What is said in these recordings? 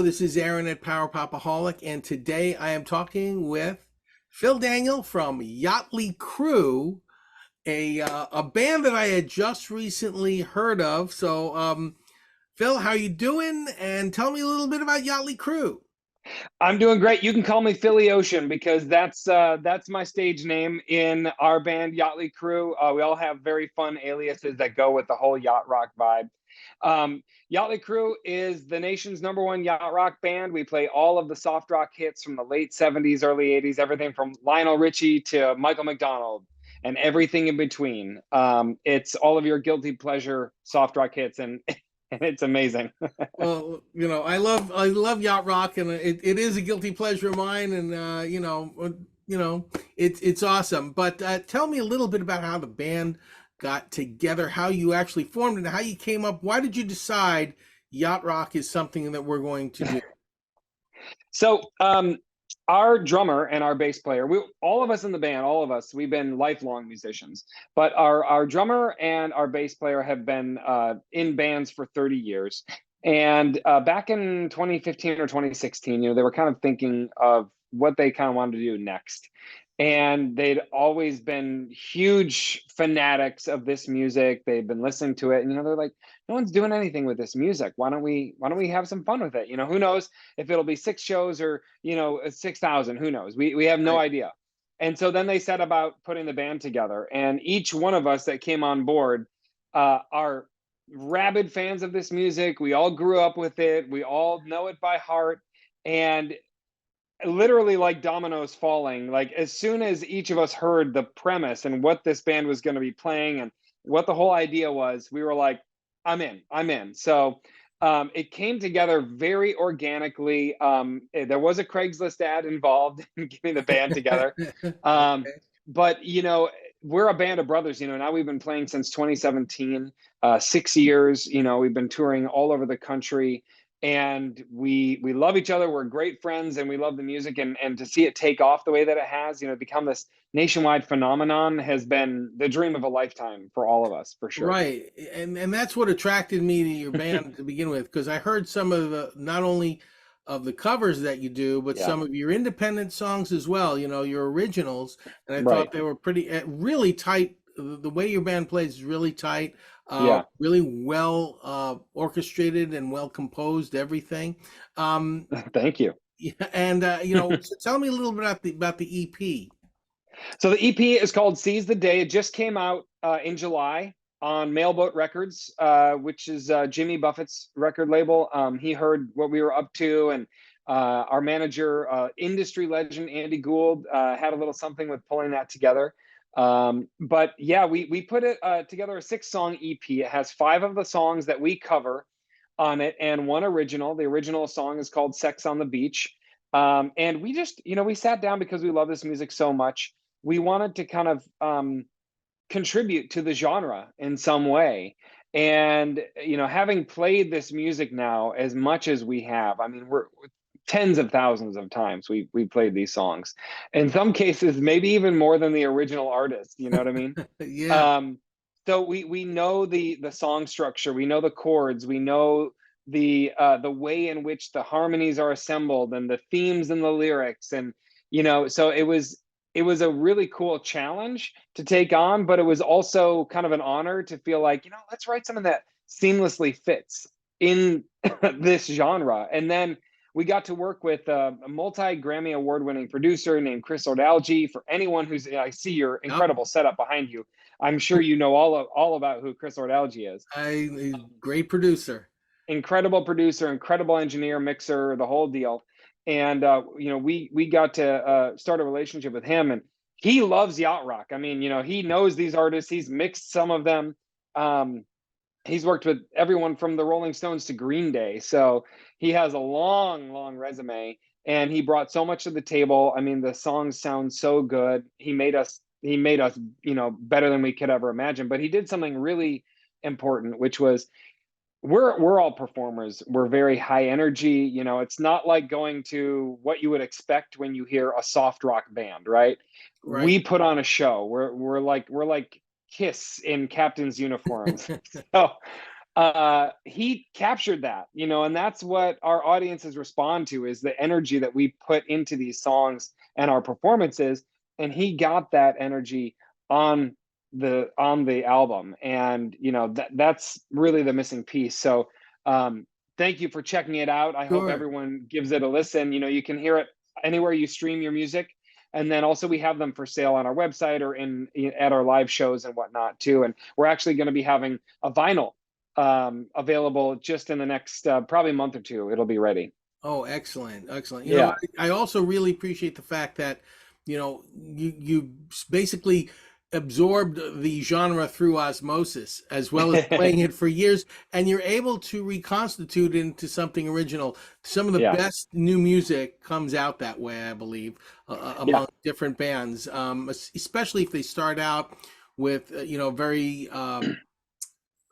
this is Aaron at Power Popaholic, and today I am talking with Phil Daniel from Yächtley Crëw, a band that I had just recently heard of. So, Phil, how you doing? And tell me a little bit about Yächtley Crëw. I'm doing great. You can call me Philly Ocean because that's my stage name in our band, Yächtley Crëw. We all have very fun aliases that go with the whole yacht rock vibe. Yächtley Crëw is the nation's #1 yacht rock band. We play all of the soft rock hits from the late '70s, early '80s, everything from Lionel Richie to Michael McDonald and everything in between. It's all of your guilty pleasure soft rock hits, and and it's amazing. Well, I love yacht rock, and it is a guilty pleasure of mine, and it's awesome. But tell me a little bit about how the band got together, how you actually formed, and how you came up. Why did you decide yacht rock is something that we're going to do? So our drummer and our bass player, all of us in the band, all of us, we've been lifelong musicians. But our drummer and our bass player have been in bands for 30 years. And back in 2015 or 2016, they were kind of thinking of what they kind of wanted to do next. And they'd always been huge fanatics of this music. They'd been listening to it, and they're like, no one's doing anything with this music. Why don't we have some fun with it? Who knows if it'll be 6 shows or 6,000? Who knows? We have no Right. idea. And so then they set about putting the band together, and each one of us that came on board are rabid fans of this music. We all grew up with it. We all know it by heart, and literally like dominoes falling, like as soon as each of us heard the premise and what this band was going to be playing and what the whole idea was, we were like, I'm in. So it came together very organically. There was a Craigslist ad involved in getting the band together. um, Okay. but we're a band of brothers. Now we've been playing since 2017, 6 years. We've been touring all over the country, and we love each other. We're great friends, and we love the music, and to see it take off the way that it has, become this nationwide phenomenon, has been the dream of a lifetime for all of us, for sure. Right. And that's what attracted me to your band to begin with, because I heard some of the, not only of the covers that you do, but Yeah, some of your independent songs as well, your originals. And I thought right. they were pretty, really tight. The way your band plays is really tight, Yeah. really well orchestrated and well composed, everything. Um, Thank you. yeah, and so tell me a little bit about the EP. So the EP is called Seize the Day. It just came out in July on Mailboat Records, which is Jimmy Buffett's record label. He heard what we were up to, and our manager, industry legend Andy Gould, had a little something with pulling that together. But yeah, we put it together, a 6-song EP. It has 5 of the songs that we cover on it and one original. The original song is called Sex on the Beach. And we just, we sat down because we love this music so much. We wanted to kind of contribute to the genre in some way. And, having played this music now as much as we have, I mean, we're tens of thousands of times we played these songs. In some cases, maybe even more than the original artist, you know what I mean? Yeah. Um, so we know the song structure, we know the chords, we know the way in which the harmonies are assembled and the themes and the lyrics, and so it was a really cool challenge to take on, but it was also kind of an honor to feel like, let's write something that seamlessly fits in this genre. And then we got to work with a multi-Grammy award-winning producer named Chris Ordalgi. For anyone who's, I see your Yep. incredible setup behind you. I'm sure you know all about who Chris Ordalgi is. Great producer. Incredible producer, incredible engineer, mixer, the whole deal. And we got to start a relationship with him, and he loves yacht rock. I mean, he knows these artists. He's mixed some of them. Um, he's worked with everyone from the Rolling Stones to Green Day. So he has a long, long resume, and he brought so much to the table. I mean, the songs sound so good. He made us, better than we could ever imagine. But he did something really important, which was, we're all performers. We're very high energy. It's not like going to what you would expect when you hear a soft rock band, right? Right. We put on a show. We're like Kiss in captain's uniforms. So He captured that, and that's what our audiences respond to, is the energy that we put into these songs and our performances. And he got that energy on the album. And that's really the missing piece. So thank you for checking it out. I hope Sure. everyone gives it a listen. You can hear it anywhere you stream your music. And then also we have them for sale on our website or at our live shows and whatnot too. And we're actually going to be having a vinyl available just in the next probably month or two. It'll be ready. Oh, excellent, excellent. Yeah. I also really appreciate the fact that, you basically absorbed the genre through osmosis, as well as playing it for years, and you're able to reconstitute it into something original. Some of the Yeah. best new music comes out that way, I believe, Yeah. among different bands, especially if they start out with,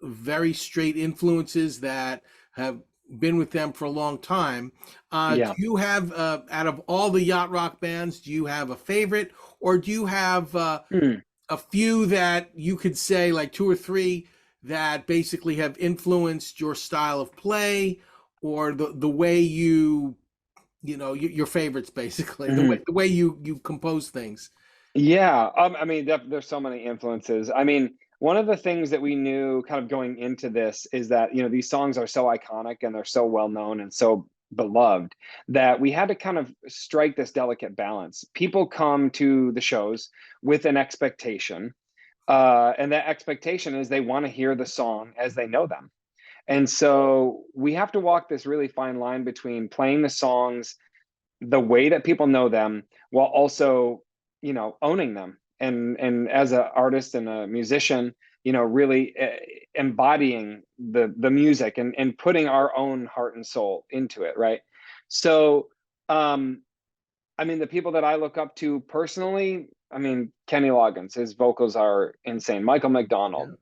very straight influences that have been with them for a long time. Do Yeah. you have, out of all the yacht rock bands, do you have a favorite, or do you have Hmm. a few that you could say, like two or three, that basically have influenced your style of play, or the way your favorites, basically Mhm. the way you compose things? Yeah, I mean, there's so many influences. I mean, one of the things that we knew kind of going into this is that, these songs are so iconic and they're so well known and so beloved that we had to kind of strike this delicate balance. People come to the shows with an expectation, and that expectation is they want to hear the song as they know them. And so we have to walk this really fine line between playing the songs the way that people know them, while also owning them, and as an artist and a musician, really embodying the music, and putting our own heart and soul into it, right? So um I mean, the people that I look up to personally, I mean, Kenny Loggins, his vocals are insane. Michael Yeah. McDonald,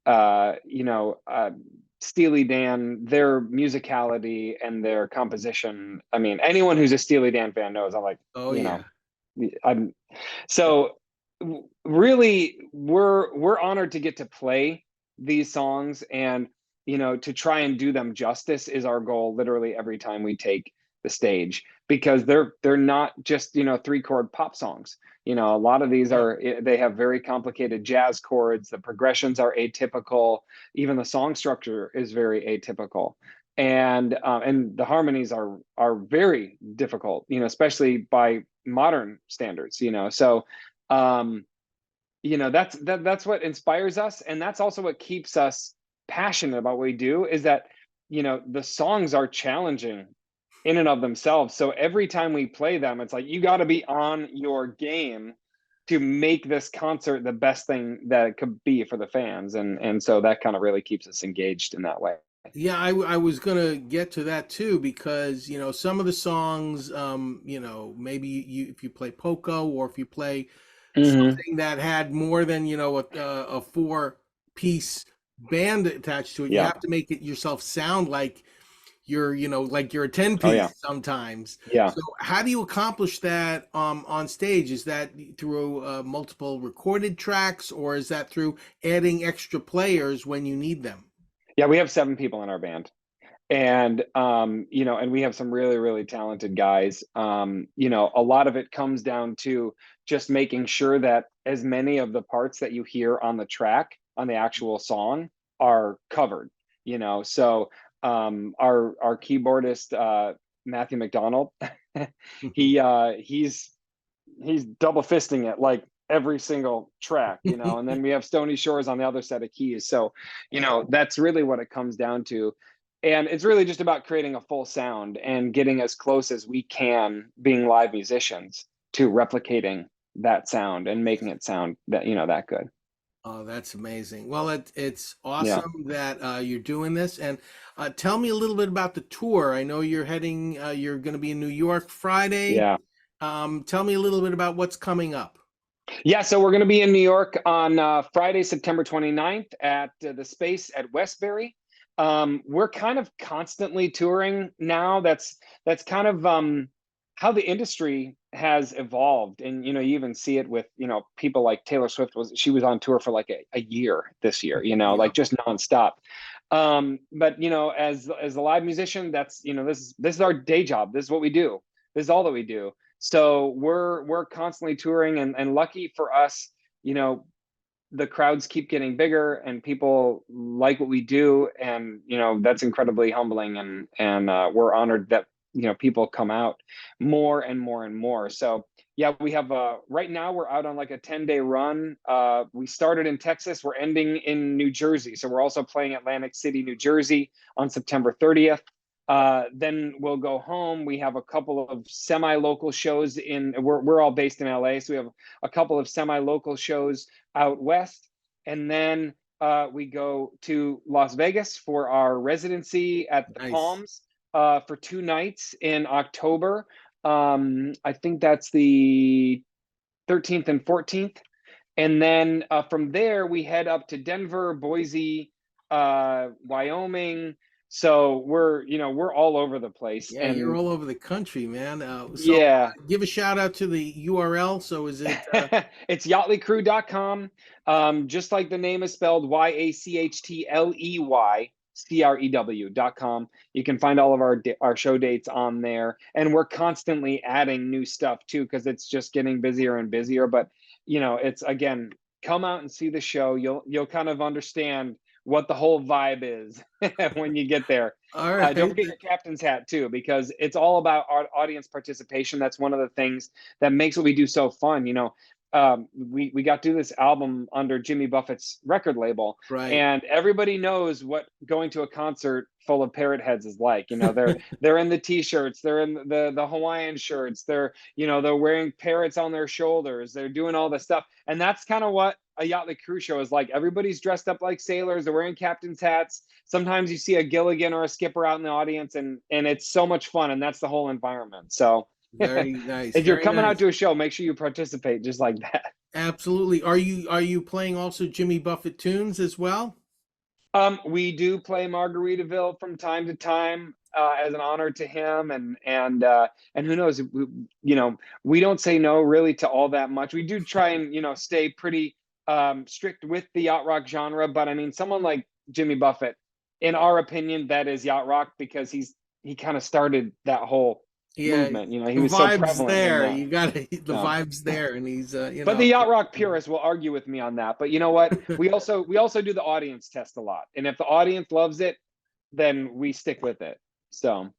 uh, you know, uh, Steely Dan, their musicality and their composition. I mean, anyone who's a Steely Dan fan knows. I'm like, Oh you yeah. know, I'm so really we're honored to get to play these songs, and to try and do them justice is our goal literally every time we take the stage, because they're not just three chord pop songs. A lot of these Yeah. they have very complicated jazz chords, the progressions are atypical, even the song structure is very atypical, and the harmonies are very difficult, especially by modern standards. So um that's what inspires us, and that's also what keeps us passionate about what we do, is that the songs are challenging in and of themselves. So every time we play them, it's like you got to be on your game to make this concert the best thing that it could be for the fans, and so that kind of really keeps us engaged in that way. Yeah, I was gonna get to that too, because some of the songs, maybe if you play Poco, or if you play Hmm. something that had more than a four-piece band attached to it, you Yeah. have to make it yourself sound like you're a ten Oh yeah. piece sometimes. Yeah. So how do you accomplish that on stage? Is that through multiple recorded tracks, or is that through adding extra players when you need them? Yeah, we have 7 people in our band, and we have some really really talented guys. A lot of it comes down to just making sure that as many of the parts that you hear on the track on the actual song are covered. So our keyboardist, Matthew McDonald, he's double fisting it like every single track, and then we have Stony Shores on the other set of keys. So that's really what it comes down to, and it's really just about creating a full sound and getting as close as we can, being live musicians, to replicating that sound and making it sound that good. Oh, that's amazing. Well, it's Yeah. awesome that you're doing this. And tell me a little bit about the tour. I know you're going to be in New York Friday. Yeah. Tell me a little bit about what's coming up. Yeah, so we're going to be in New York on Friday, September 29th at the Space at Westbury. We're kind of constantly touring now. That's kind of how the industry has evolved. And, you even see it with, people like Taylor Swift she was on tour for like a year this year, Yeah. like just nonstop. But, as a live musician, that's, this is our day job. This is what we do. This is all that we do. So we're constantly touring, and lucky for us, the crowds keep getting bigger and people like what we do. And, that's incredibly humbling, and we're honored that, people come out more and more and more. So yeah, we have, right now we're out on like a 10-day run. We started in Texas, we're ending in New Jersey. So we're also playing Atlantic City, New Jersey on September 30th. Then we'll go home. We have a couple of semi-local shows we're all based in LA. So we have a couple of semi-local shows out west. And then we go to Las Vegas for our residency at the Nice. Palms for 2 nights in October. I think that's the 13th and 14th. And then from there, we head up to Denver, Boise, Wyoming. So we're all over the place. Yeah, you're And all over the country, man. So yeah, give a shout out to the URL. So is it? it's yachtleycrew.com. Just like the name is spelled, YACHTLEYCREW.com. You can find all of our show dates on there, and we're constantly adding new stuff too, because it's just getting busier and busier. But it's, again, come out and see the show. You'll kind of understand what the whole vibe is when you get there. All right. Don't forget your captain's hat too, because it's all about our audience participation. That's one of the things that makes what we do so fun. We got to do this album under Jimmy Buffett's record label, Right. and everybody knows what going to a concert full of parrot heads is like. They're in the t-shirts, they're in the Hawaiian shirts, they're wearing parrots on their shoulders, they're doing all this stuff. And that's kind of what a Yächtley Crëw show is like. Everybody's dressed up like sailors, they're wearing captain's hats. Sometimes you see a Gilligan or a skipper out in the audience, and it's so much fun, and that's the whole environment. So Very nice. if you're Very coming nice. out to a show, make sure you participate just like that. Absolutely. Are you playing also Jimmy Buffett tunes as well? We do play Margaritaville from time to time as an honor to him, and who knows, we don't say no really to all that much. We do try and stay pretty strict with the yacht rock genre, but I mean, someone like Jimmy Buffett, in our opinion, that is yacht rock, because he kind of started that whole movement. He The was so vibe's prevalent in there. that. You got the So. vibe's there, and he's But the yacht rock purists will argue with me on that. But you know what? We also do the audience test a lot, and if the audience loves it, then we stick with it. So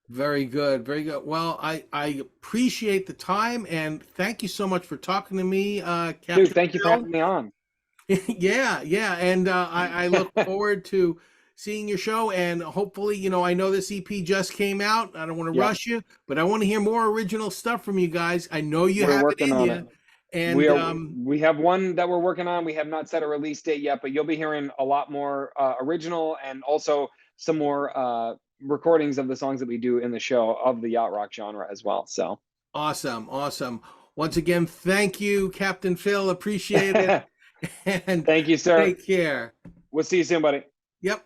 Very good, very good. Well, I appreciate the time, and thank you so much for talking to me, Captain dude, thank you for Phil. having me on. Yeah, and I look forward to seeing your show, and hopefully, I know this EP just came out. I don't want to Yep. rush you, but I want to hear more original stuff from you guys. I know you We're have it working in on you, it. and We have one that we're working on. We have not set a release date yet, but you'll be hearing a lot more original, and also some more recordings of the songs that we do in the show of the yacht rock genre as well. So awesome, awesome. Once again, thank you, Captain Phil. Appreciate it, and thank you, sir. take care. We'll see you soon, buddy. Yep.